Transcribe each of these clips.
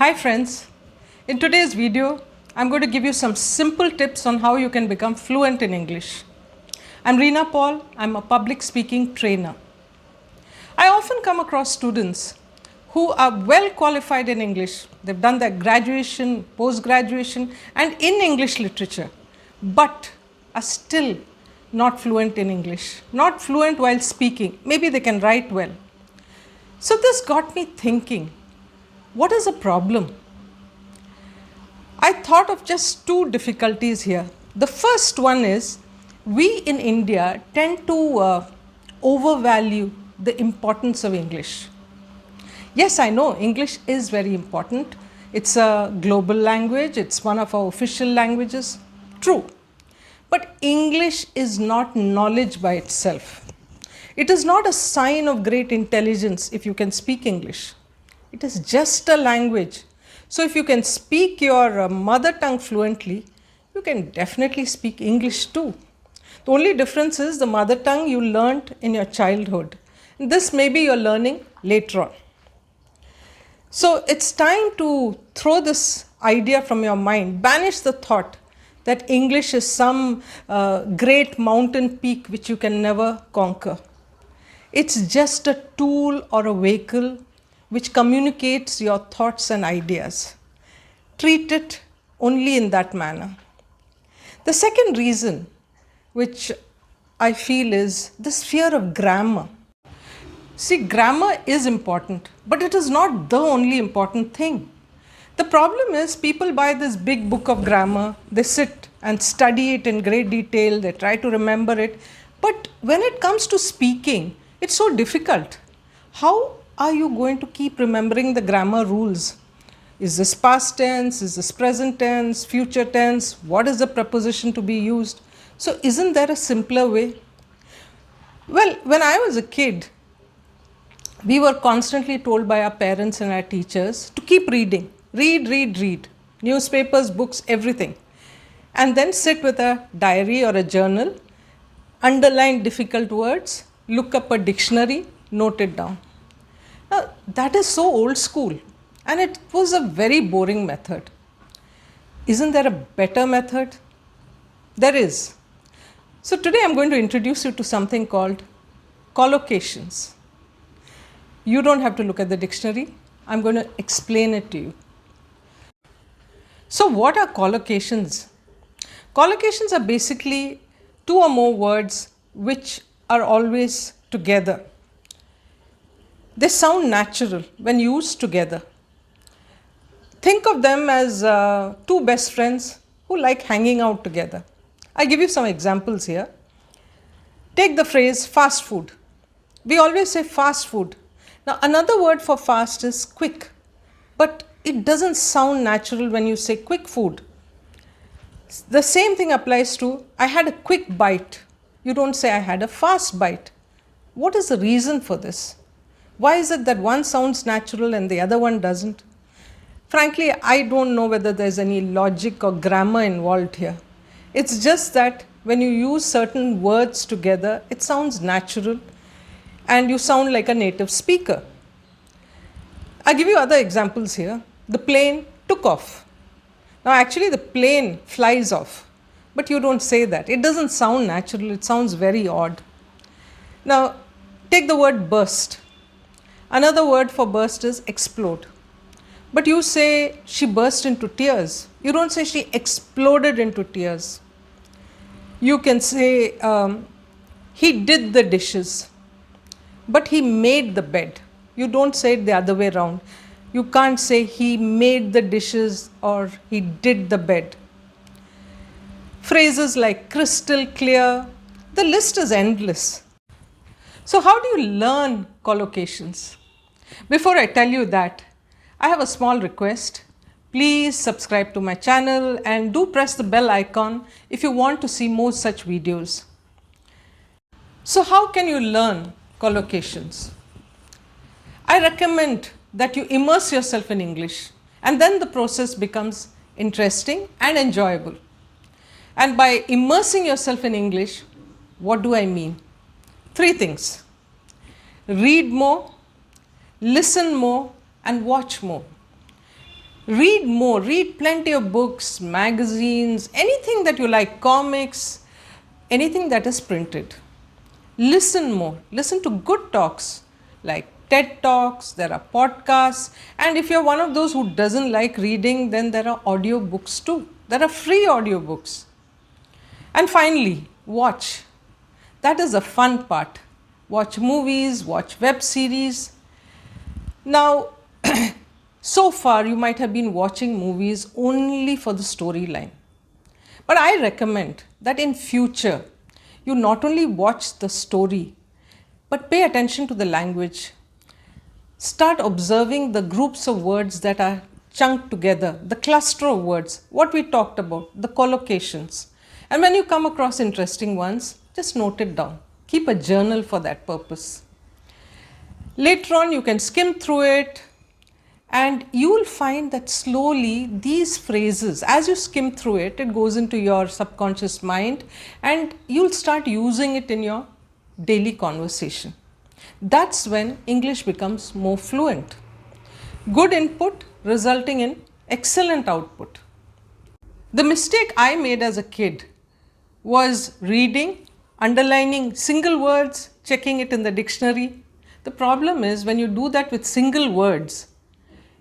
Hi friends, in today's video I'm going to give you some simple tips on how you can become fluent in English. I'm Reena Paul, I'm a public speaking trainer. I often come across students who are well qualified in English. They've done their graduation, post-graduation and in English literature, but are still not fluent in English, not fluent while speaking. Maybe they can write well. So this got me thinking, what is the problem? I thought of just two difficulties here. The first one is we in India tend to overvalue the importance of English. Yes, I know English is very important. It's a global language, it's one of our official languages. True. But English is not knowledge by itself. It is not a sign of great intelligence if you can speak English. It is just a language. So if you can speak your mother tongue fluently, you can definitely speak English too. The only difference is the mother tongue you learnt in your childhood. This maybe you're learning later on. So it's time to throw this idea from your mind, banish the thought that English is some great mountain peak which you can never conquer. It's just a tool or a vehicle which communicates your thoughts and ideas. Treat it only in that manner. The second reason which I feel is this fear of grammar. See, grammar is important, but it is not the only important thing. The problem is people buy this big book of grammar, they sit and study it in great detail, they try to remember it, but when it comes to speaking, it's so difficult. How are you going to keep remembering the grammar rules? Is this past tense? Is this present tense? Future tense? What is the preposition to be used? So isn't there a simpler way? Well, when I was a kid, we were constantly told by our parents and our teachers to keep reading. Read. Newspapers, books, everything. And then sit with a diary or a journal, underline difficult words, look up a dictionary, note it down. Now, that is so old school and it was a very boring method. Isn't there a better method? There is. So today I'm going to introduce you to something called collocations. You don't have to look at the dictionary. I'm going to explain it to you. So what are collocations? Collocations are basically two or more words which are always together. They sound natural when used together. Think of them as two best friends who like hanging out together. I'll give you some examples here. Take the phrase fast food. We always say fast food. Now another word for fast is quick, but it doesn't sound natural when you say quick food. The same thing applies to I had a quick bite. You don't say I had a fast bite. What is the reason for this? Why is it that one sounds natural and the other one doesn't? Frankly, I don't know whether there's any logic or grammar involved here. It's just that when you use certain words together, it sounds natural and you sound like a native speaker. I'll give you other examples here. The plane took off. Now actually the plane flies off, but you don't say that. It doesn't sound natural, it sounds very odd. Now take the word burst. Another word for burst is explode. But you say she burst into tears. You don't say she exploded into tears. You can say he did the dishes, but he made the bed. You don't say it the other way around. You can't say he made the dishes or he did the bed. Phrases like crystal clear, the list is endless. So how do you learn collocations? Before I tell you that, I have a small request. Please subscribe to my channel and do press the bell icon if you want to see more such videos. So how can you learn collocations? I recommend that you immerse yourself in English and then the process becomes interesting and enjoyable. And by immersing yourself in English, what do I mean? Three things. Read more, listen more and watch more. Read more, read plenty of books, magazines, anything that you like, comics, anything that is printed. Listen more, listen to good talks like TED Talks, there are podcasts, and if you're one of those who doesn't like reading, then there are audio books too. There are free audio books. And finally, watch. That is the fun part. Watch movies, watch web series. Now, so far you might have been watching movies only for the storyline. But I recommend that in future, you not only watch the story, but pay attention to the language. Start observing the groups of words that are chunked together, the cluster of words, what we talked about, the collocations. And when you come across interesting ones, just note it down. Keep a journal for that purpose. Later on, you can skim through it, and you will find that slowly these phrases, as you skim through it, it goes into your subconscious mind and you'll start using it in your daily conversation. That's when English becomes more fluent. Good input resulting in excellent output. The mistake I made as a kid was reading, underlining single words, checking it in the dictionary. The problem is when you do that with single words,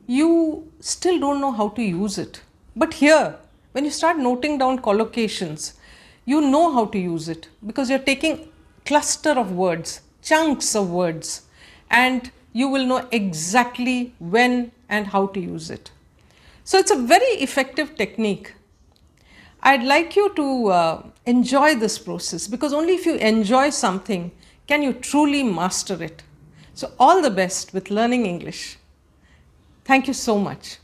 you still don't know how to use it. But here, when you start noting down collocations, you know how to use it because you're taking cluster of words, chunks of words, and you will know exactly when and how to use it. So it's a very effective technique. I'd like you to enjoy this process because only if you enjoy something can you truly master it. So all the best with learning English. Thank you so much.